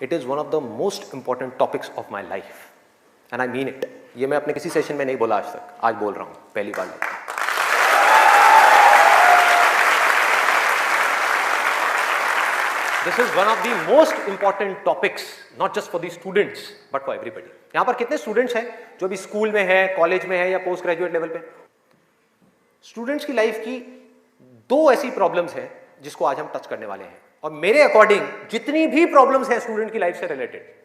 It is one of the most important topics of my life and I mean it. ये मैं अपने किसी session में नहीं बोला आज तक, आज बोल रहा हूँ पहली बार। This is one of the most important topics not just for the students but for everybody. यहां पर कितने स्टूडेंट्स हैं जो भी स्कूल में है, कॉलेज में है या पोस्ट ग्रेजुएट लेवल पे? स्टूडेंट्स की लाइफ की दो ऐसी प्रॉब्लम्स हैं जिसको आज हम टच करने वाले हैं, और मेरे अकॉर्डिंग जितनी भी प्रॉब्लम्स हैं स्टूडेंट की लाइफ से रिलेटेड,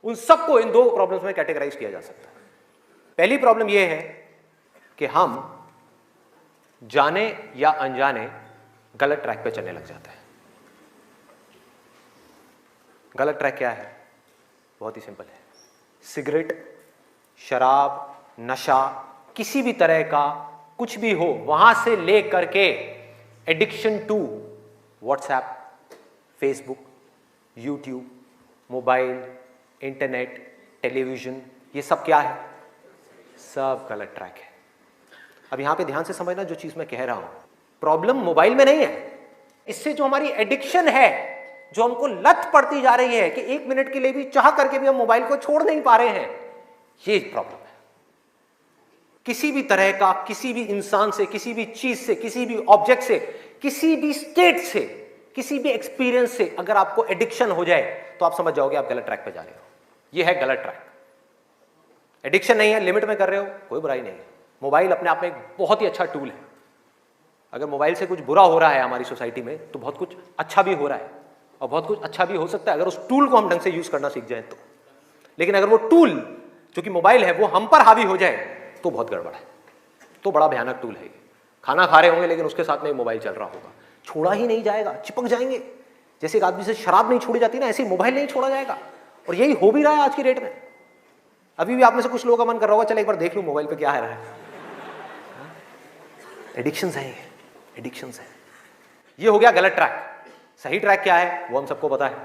उन सबको इन दो प्रॉब्लम्स में कैटेगराइज किया जा सकता है। पहली प्रॉब्लम यह है कि हम जाने या अनजाने गलत ट्रैक पे चलने लग जाते हैं। गलत ट्रैक क्या है? बहुत ही सिंपल है। सिगरेट, शराब, नशा, किसी भी तरह का कुछ भी हो, वहां से ले करके addiction to WhatsApp, Facebook, YouTube, mobile, internet, television, ये सब क्या है? सब गलत ट्रैक है। अब यहां पे ध्यान से समझना जो चीज मैं कह रहा हूं। प्रॉब्लम मोबाइल में नहीं है, इससे जो हमारी एडिक्शन है, जो हमको लत पड़ती जा रही है कि एक मिनट के लिए भी चाह करके भी हम मोबाइल को छोड़ नहीं पा रहे हैं, ये प्रॉब्लम है। किसी भी तरह का, किसी भी इंसान से, किसी भी चीज से, किसी भी ऑब्जेक्ट से, किसी भी स्टेट से, किसी भी एक्सपीरियंस से अगर आपको एडिक्शन हो जाए तो आप समझ जाओगे आप गलत ट्रैक पे जा रहे हो। ये है गलत ट्रैक। एडिक्शन नहीं है, लिमिट में कर रहे हो, कोई बुराई नहीं है। मोबाइल अपने आप में एक बहुत ही अच्छा टूल है। अगर मोबाइल से कुछ बुरा हो रहा है हमारी सोसाइटी में तो बहुत कुछ अच्छा भी हो रहा है, और बहुत कुछ अच्छा भी हो सकता है अगर उस टूल को हम ढंग से यूज करना सीख जाए तो। लेकिन अगर वो टूल जो कि मोबाइल है वो हम पर हावी हो जाए तो बहुत गड़बड़ है, तो बड़ा भयानक टूल है। खाना खा रहे होंगे लेकिन उसके साथ में मोबाइल चल रहा होगा, छोड़ा ही नहीं जाएगा, चिपक जाएंगे। जैसे एक आदमी से शराब नहीं छोड़ी जाती ना, ऐसे मोबाइल नहीं छोड़ा जाएगा। और यही हो भी रहा है आज की डेट में। अभी भी आप में से कुछ लोगों का मन कर रहा होगा चल एक बार देख लूं मोबाइल पे क्या है रहा है। एडिक्शंस है, एडिक्शंस है। ये हो गया गलत ट्रैक। सही ट्रैक क्या है वो हम सबको पता है।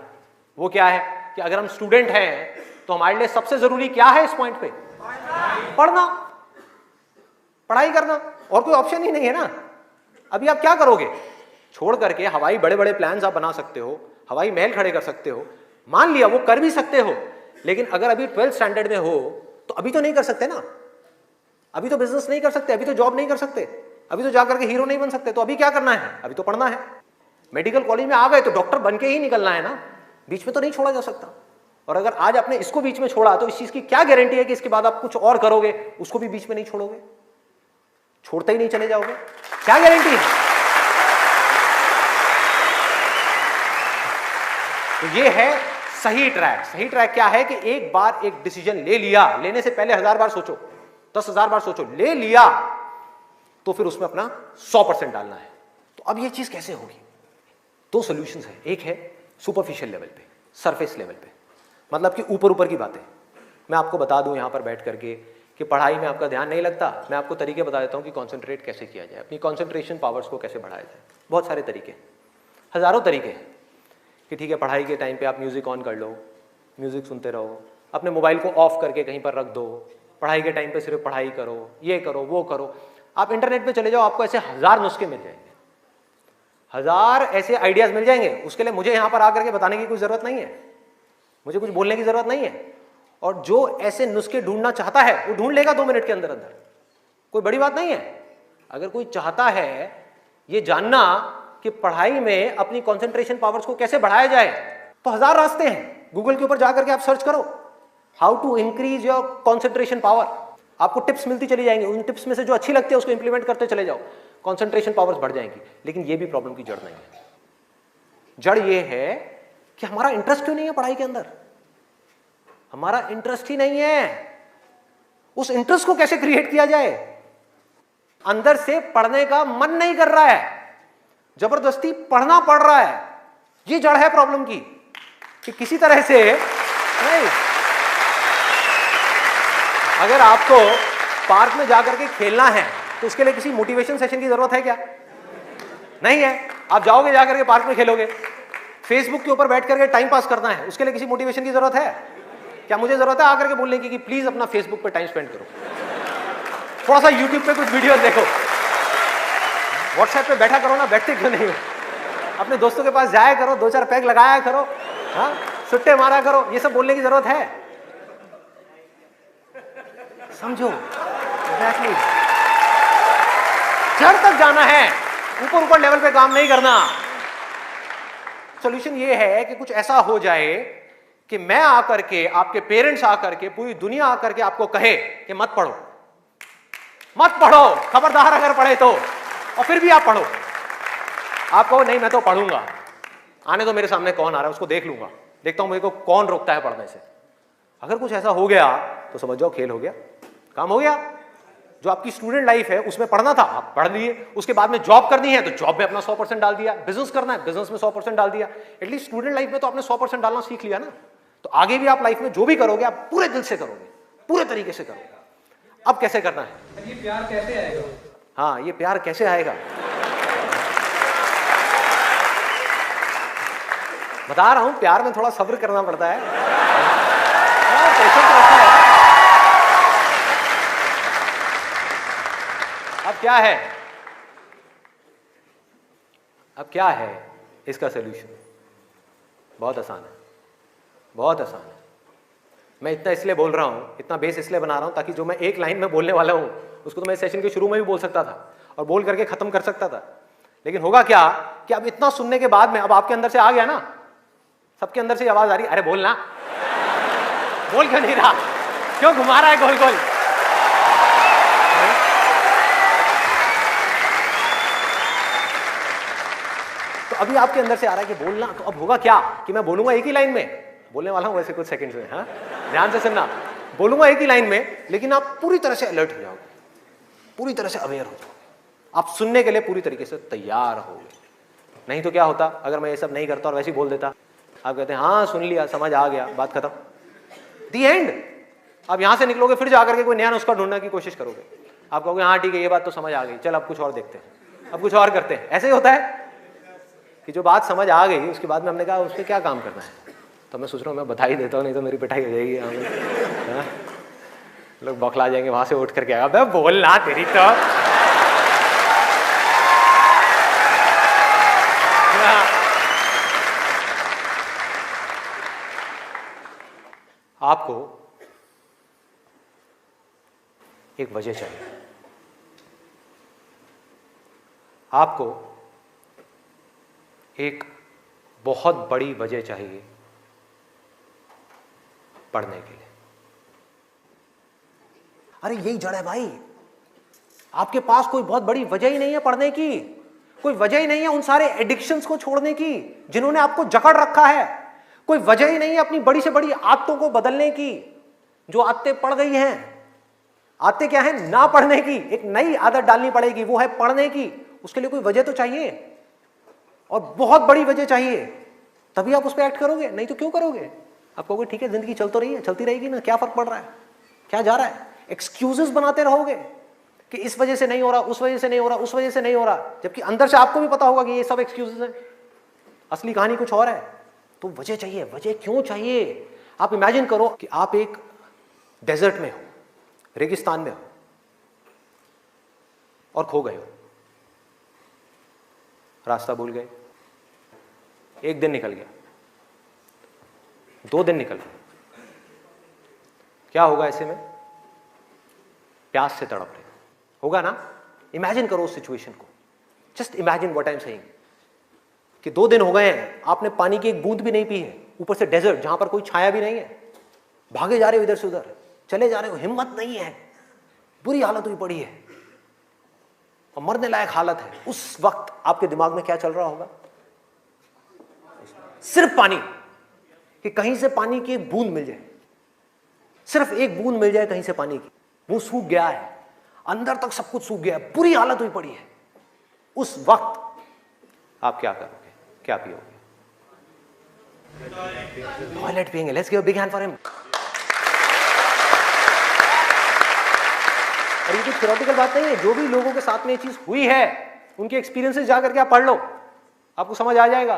वो क्या है कि अगर हम स्टूडेंट हैं तो हमारे लिए सबसे जरूरी क्या है इस पॉइंट पे? पढ़ना, पढ़ाई करना, और कोई ऑप्शन ही नहीं है ना। अभी आप क्या करोगे? छोड़ करके हवाई बड़े बड़े प्लान्स आप बना सकते हो, हवाई महल खड़े कर सकते हो, मान लिया वो कर भी सकते हो, लेकिन अगर अभी 12th स्टैंडर्ड में हो तो अभी तो नहीं कर सकते ना। अभी तो बिजनेस नहीं कर सकते, अभी तो जॉब नहीं कर सकते, अभी तो जाकर के हीरो नहीं बन सकते। तो अभी क्या करना है? अभी तो पढ़ना है। मेडिकल कॉलेज में आ गए तो डॉक्टर बन के ही निकलना है ना, बीच में तो नहीं छोड़ा जा सकता। और अगर आज आपने इसको बीच में छोड़ा तो इस चीज की क्या गारंटी है कि इसके बाद आप कुछ और करोगे, उसको भी बीच में नहीं छोड़ोगे, छोड़ते ही नहीं चले जाओगे? क्या गारंटी है? तो ये है सही ट्रैक। सही ट्रैक क्या है कि एक बार एक डिसीजन ले लिया, लेने से पहले 1000 बार सोचो, 10,000 बार सोचो, ले लिया तो फिर उसमें अपना 100% डालना है। तो अब ये चीज कैसे होगी? दो सॉल्यूशंस है। एक है सुपरफिशियल लेवल पे, सरफेस लेवल पे, मतलब कि ऊपर ऊपर की बातें। मैं आपको बता दूं यहां पर बैठ करके कि पढ़ाई में आपका ध्यान नहीं लगता, मैं आपको तरीके बता देता हूं कि कॉन्सेंट्रेट कैसे किया जाए, अपनी कॉन्सेंट्रेशन पावर्स को कैसे बढ़ाया जाए। बहुत सारे तरीके, हजारों तरीके हैं कि ठीक है पढ़ाई के टाइम पे आप म्यूजिक ऑन कर लो, म्यूजिक सुनते रहो, अपने मोबाइल को ऑफ करके कहीं पर रख दो, पढ़ाई के टाइम पे सिर्फ पढ़ाई करो, ये करो वो करो। आप इंटरनेट पे चले जाओ, आपको ऐसे 1000 नुस्खे मिल जाएंगे, 1000 ऐसे आइडियाज मिल जाएंगे। उसके लिए मुझे यहां पर आकर के बताने की कोई जरूरत नहीं है, मुझे कुछ बोलने की जरूरत नहीं है। और जो ऐसे नुस्खे ढूंढना चाहता है वो ढूंढ लेगा 2 मिनट के अंदर अंदर, कोई बड़ी बात नहीं है। अगर कोई चाहता है ये जानना कि पढ़ाई में अपनी कंसंट्रेशन पावर्स को कैसे बढ़ाया जाए तो 1000 रास्ते हैं। गूगल के ऊपर जाकर के आप सर्च करो how to increase your concentration power, आपको टिप्स मिलती चली जाएंगी। उन टिप्स में से जो अच्छी लगती है उसको इंप्लीमेंट करते चले जाओ, कंसंट्रेशन पावर्स बढ़ जाएंगी। लेकिन ये भी प्रॉब्लम की जड़ नहीं है। जड़ ये है कि हमारा इंटरेस्ट क्यों नहीं है पढ़ाई के अंदर? हमारा इंटरेस्ट ही नहीं है। उस इंटरेस्ट को कैसे क्रिएट किया जाए? अंदर से पढ़ने का मन नहीं कर रहा है, जबरदस्ती पढ़ना पड़ रहा है। ये जड़ है प्रॉब्लम की कि किसी तरह से नहीं। अगर आपको पार्क में जाकर के खेलना है तो उसके लिए किसी मोटिवेशन सेशन की जरूरत है क्या? नहीं है। आप जाओगे जाकर के पार्क में खेलोगे। फेसबुक के ऊपर बैठ करके टाइम पास करना है, उसके लिए किसी मोटिवेशन की जरूरत है क्या? मुझे जरूरत है आकर के बोलने की कि प्लीज अपना फेसबुक पे टाइम स्पेंड करो, थोड़ा सा यूट्यूब पे कुछ वीडियो देखो, व्हाट्सएप पे बैठा करो ना, बैठते क्यों नहीं हो? अपने दोस्तों के पास जाया करो, 2-4 पैग लगाया करो, हाँ छुट्टे मारा करो, ये सब बोलने की जरूरत है? समझो, एग्जैक्टली। जड़ तक जाना है, ऊपर ऊपर लेवल पे काम नहीं करना। सॉल्यूशन ये है कि कुछ ऐसा हो जाए कि मैं आकर के, आपके पेरेंट्स आकर के, पूरी दुनिया आकर के आपको कहे कि मत पढ़ो, मत पढ़ो, खबरदार अगर पढ़े तो, और फिर भी आप पढ़ो। आप कहो नहीं मैं तो पढ़ूंगा, आने तो मेरे सामने कौन आ रहा है उसको देख लूंगा, देखता हूं मुझे को कौन रोकता है पढ़ने से। अगर कुछ ऐसा हो गया तो समझ जाओ खेल हो गया, काम हो गया। जो आपकी स्टूडेंट लाइफ है उसमें पढ़ना था, आप पढ़ लिए, उसके बाद में जॉब करनी है तो जॉब में अपना 100% डाल दिया, बिजनेस करना है बिजनेस में 100% डाल दिया। एटलीस्ट स्टूडेंट लाइफ में तो आपने 100% डालना सीख लिया ना, तो आगे भी आप लाइफ में जो भी करोगे आप पूरे दिल से करोगे, पूरे तरीके से करोगे। अब कैसे करना है? ये प्यार कैसे आएगा? हाँ, ये प्यार कैसे आएगा? बता रहा हूं, प्यार में थोड़ा सब्र करना पड़ता है, पेशेंस रखना है। अब क्या है, अब क्या है इसका सलूशन? बहुत आसान है, बहुत आसान है। मैं इतना इसलिए बोल रहा हूं, इतना बेस इसलिए बना रहा हूं ताकि जो मैं एक लाइन में बोलने वाला हूं उसको तो मैं सेशन के शुरू में भी बोल सकता था और बोल करके खत्म कर सकता था। लेकिन होगा क्या कि अब इतना सुनने के बाद में अब आपके अंदर से आ गया ना, सबके अंदर से आवाज आ रही, अरे बोलना, बोल क्यों नहीं रहा, क्यों घुमा रहा है गोल गोल? तो अभी आपके अंदर से आ रहा है कि बोलना, तो अब होगा क्या कि मैं बोलूंगा एक ही लाइन में, बोलने वाला हूं वैसे कुछ सेकंड्स में, हाँ ध्यान से सुनना, बोलूंगा एक ही लाइन में, लेकिन आप पूरी तरह से अलर्ट हो जाओगे, पूरी तरह से अवेयर हो जाओगे, आप सुनने के लिए पूरी तरीके से तैयार होगे। नहीं तो क्या होता अगर मैं ये सब नहीं करता और वैसे ही बोल देता, आप कहते हैं हाँ सुन लिया, समझ आ गया, बात खत्म, दी एंड। अब यहां से निकलोगे फिर जाकर के कोई नया नुस्खा ढूंढने की कोशिश करोगे, आप कहोगे हाँ ठीक है ये बात तो समझ आ गई, चल अब कुछ और देखते हैं, अब कुछ और करते हैं। ऐसे ही होता है कि जो बात समझ आ गई उसके बाद में हमने कहा उससे क्या काम करना है, तो मैं सोच रहा हूँ मैं बधाई देता हूँ, नहीं तो मेरी पिटाई हो जाएगी, हाँ? लोग बौखला जाएंगे, वहां से उठ करके आएगा बोलना तेरी तो। आपको एक वजह चाहिए, आपको एक बहुत बड़ी वजह चाहिए पढ़ने के लिए। अरे यही जड़ है भाई, आपके पास कोई बहुत बड़ी वजह ही नहीं है पढ़ने की, कोई वजह ही नहीं है उन सारे एडिक्शंस को छोड़ने की जिन्होंने आपको जकड़ रखा है, कोई वजह ही नहीं है अपनी बड़ी से बड़ी आदतों को बदलने की, जो आदतें पड़ गई हैं। आदतें क्या है? ना पढ़ने की, एक नई आदत डालनी पड़ेगी, वो है पढ़ने की। उसके लिए कोई वजह तो चाहिए, और बहुत बड़ी वजह चाहिए, तभी आप उस पर एक्ट करोगे, नहीं तो क्यों करोगे? आप कहोगे ठीक है जिंदगी चल तो रही है, चलती रहेगी ना, क्या फर्क पड़ रहा है, क्या जा रहा है? एक्सक्यूजेस बनाते रहोगे कि इस वजह से नहीं हो रहा, उस वजह से नहीं हो रहा, उस वजह से नहीं हो रहा, जबकि अंदर से आपको भी पता होगा कि ये सब एक्सक्यूजेस हैं, असली कहानी कुछ और है। तो वजह चाहिए। वजह क्यों चाहिए? आप इमेजिन करो कि आप एक डेजर्ट में हो, रेगिस्तान में हो और खो गए हो, रास्ता भूल गए, एक दिन निकल गया, 2 दिन निकल गए, क्या होगा ऐसे में? प्यास से तड़प रहे होगा ना? इमेजिन करो उस सिचुएशन को, just imagine what I am saying कि 2 दिन हो गए हैं, आपने पानी की एक बूंद भी नहीं पी है, ऊपर से डेजर्ट जहां पर कोई छाया भी नहीं है, भागे जा रहे हो इधर से उधर, चले जा रहे हो, हिम्मत नहीं है, बुरी हालत हुई पड़ी है और मरने लायक हालत है। उस वक्त आपके दिमाग में क्या चल रहा होगा? सिर्फ पानी, कि कहीं से पानी की एक बूंद मिल जाए, सिर्फ एक बूंद मिल जाए कहीं से पानी की। वो सूख गया है, अंदर तक सब कुछ सूख गया है, बुरी हालत हुई पड़ी है। उस वक्त आप क्या करोगे? क्या पियोगे? टॉयलेट पिएंगे। Let's give a big hand for him. और ये कोई थ्योरेटिकल बात नहीं है, जो भी लोगों के साथ में ये चीज हुई है उनके एक्सपीरियंसेस जाकर के आप पढ़ लो, आपको समझ आ जाएगा।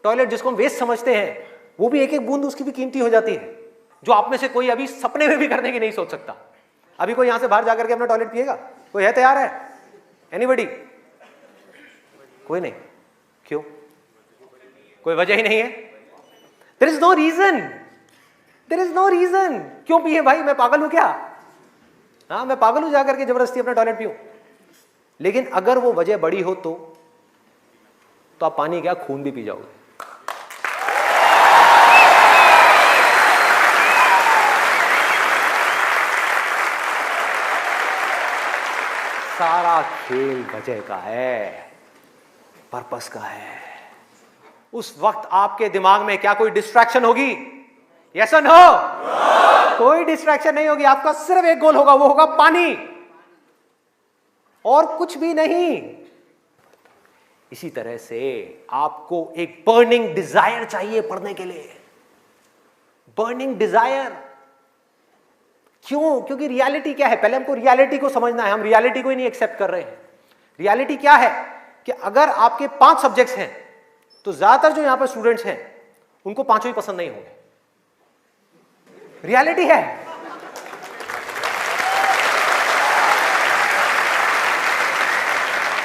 टॉयलेट जिसको हम वेस्ट समझते हैं, वो भी एक एक बूंद उसकी भी कीमती हो जाती है, जो आप में से कोई अभी सपने में भी करने की नहीं सोच सकता। अभी कोई यहां से बाहर जाकर के अपना टॉयलेट पिएगा? कोई है तैयार है? एनीबॉडी? कोई नहीं। क्यों? कोई वजह ही नहीं है। There is no reason, there is no reason. क्यों पिए भाई, मैं पागल हूं क्या? हाँ, मैं पागल हूं जाकर के जबरदस्ती अपना टॉयलेट पीऊं? लेकिन अगर वो वजह बड़ी हो तो आप पानी क्या, खून भी पी जाओगे। सारा खेल वजह का है, पर्पस का है। उस वक्त आपके दिमाग में क्या कोई डिस्ट्रैक्शन होगी? यस और नो? कोई डिस्ट्रैक्शन नहीं होगी। आपका सिर्फ एक गोल होगा, वो होगा पानी, और कुछ भी नहीं। इसी तरह से आपको एक बर्निंग डिजायर चाहिए पढ़ने के लिए, बर्निंग डिजायर। क्यों? क्योंकि रियलिटी क्या है, पहले हमको रियलिटी को समझना है। हम रियलिटी को ही नहीं एक्सेप्ट कर रहे हैं। रियलिटी क्या है कि अगर आपके 5 सब्जेक्ट्स हैं तो ज्यादातर जो यहां पर स्टूडेंट्स हैं उनको 5 ही पसंद नहीं होंगे। रियलिटी है।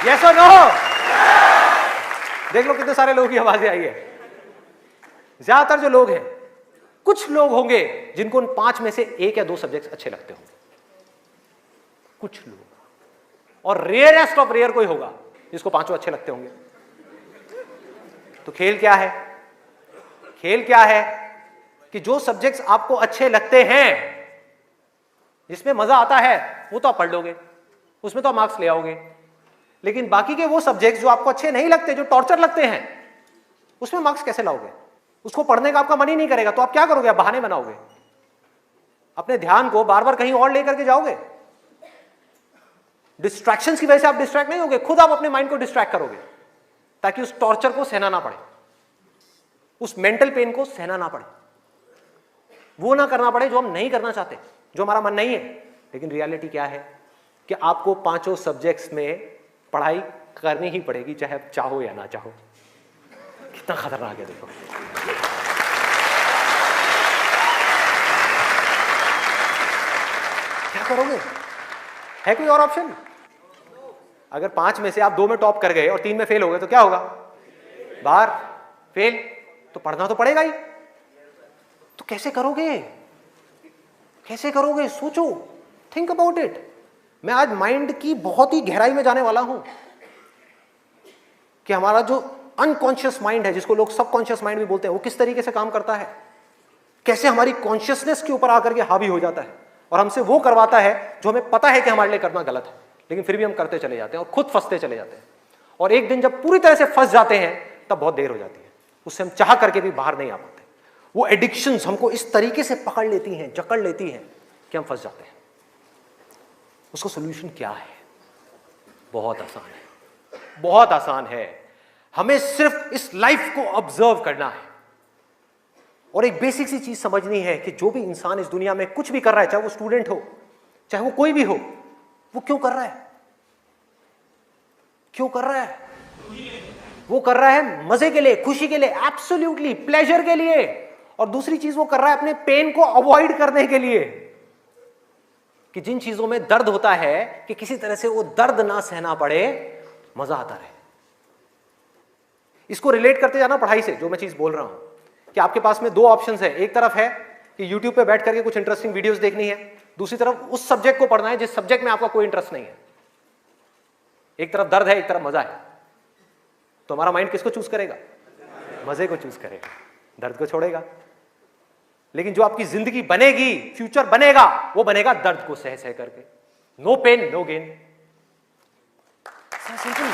यस और नो? देख लो कितने सारे लोगों की आवाजें आई है। ज्यादातर जो लोग हैं, कुछ लोग होंगे जिनको उन 5 में से 1 या 2 सब्जेक्ट्स अच्छे लगते होंगे, कुछ लोग, और रेयरेस्ट ऑफ रेयर कोई होगा जिसको 5 अच्छे लगते होंगे। तो खेल क्या है? खेल क्या है कि जो सब्जेक्ट्स आपको अच्छे लगते हैं, जिसमें मजा आता है, वो तो आप पढ़ लोगे, उसमें तो आप मार्क्स ले आओगे। लेकिन बाकी के वो सब्जेक्ट्स जो आपको अच्छे नहीं लगते, जो टॉर्चर लगते हैं, उसमें मार्क्स कैसे लाओगे? उसको पढ़ने का आपका मन ही नहीं करेगा, तो आप क्या करोगे? आप बहाने बनाओगे, अपने ध्यान को बार बार कहीं और लेकर के जाओगे। डिस्ट्रैक्शंस की वजह से आप डिस्ट्रैक्ट नहीं होगे, खुद आप अपने माइंड को डिस्ट्रैक्ट करोगे, ताकि उस टॉर्चर को सहना ना पड़े, उस मेंटल पेन को सहना ना पड़े, वो ना करना पड़े जो हम नहीं करना चाहते, जो हमारा मन नहीं है। लेकिन रियलिटी क्या है कि आपको 5 सब्जेक्ट्स में पढ़ाई करनी ही पड़ेगी, चाहे आप चाहो या ना चाहो। कितना खतरनाक है देखो। क्या करोगे? है कोई और ऑप्शन? अगर 5 में से आप 2 में टॉप कर गए और 3 में फेल हो गए तो क्या होगा? बाहर, फेल। तो पढ़ना तो पड़ेगा ही। तो कैसे करोगे? कैसे करोगे? सोचो, थिंक अबाउट इट। मैं आज माइंड की बहुत ही गहराई में जाने वाला हूं कि हमारा जो अनकॉन्शियस माइंड है, जिसको लोग सबकॉन्शियस माइंड भी बोलते हैं, वो किस तरीके से काम करता है, कैसे हमारी कॉन्शियसनेस के ऊपर आकर के हावी हो जाता है और हमसे वो करवाता है जो हमें पता है कि हमारे लिए करना गलत है, लेकिन फिर भी हम करते चले जाते हैं और खुद फंसते चले जाते हैं। और एक दिन जब पूरी तरह से फंस जाते हैं तब बहुत देर हो जाती है, उससे हम चाह करके भी बाहर नहीं आ पाते। वो एडिक्शंस हमको इस तरीके से पकड़ लेती हैं, जकड़ लेती हैं कि हम फंस जाते हैं। उसका सॉल्यूशन क्या है? बहुत आसान है, बहुत आसान है। हमें सिर्फ इस लाइफ को ऑब्जर्व करना है और एक बेसिक सी चीज समझनी है कि जो भी इंसान इस दुनिया में कुछ भी कर रहा है, चाहे वो स्टूडेंट हो, चाहे वो कोई भी हो, वो क्यों कर रहा है? क्यों कर रहा है? वो कर रहा है मजे के लिए, खुशी के लिए, एब्सोल्युटली प्लेजर के लिए। और दूसरी चीज वो कर रहा है अपने पेन को अवॉइड करने के लिए, कि जिन चीजों में दर्द होता है कि किसी तरह से वो दर्द ना सहना पड़े, मजा आता रहे। इसको रिलेट करते जाना पढ़ाई से, जो मैं चीज बोल रहा हूं कि आपके पास में 2 ऑप्शंस है। एक तरफ है कि YouTube पे बैठ करके कुछ इंटरेस्टिंग वीडियोस देखनी है, दूसरी तरफ उस सब्जेक्ट को पढ़ना है जिस सब्जेक्ट में आपका कोई इंटरेस्ट नहीं है। एक तरफ दर्द है, एक तरफ मजा है, तो हमारा माइंड किसको चूज करेगा? मजे को चूज करेगा, दर्द को छोड़ेगा। लेकिन जो आपकी जिंदगी बनेगी, फ्यूचर बनेगा, वो बनेगा दर्द को सह सह करके। No pain no gain. Simple.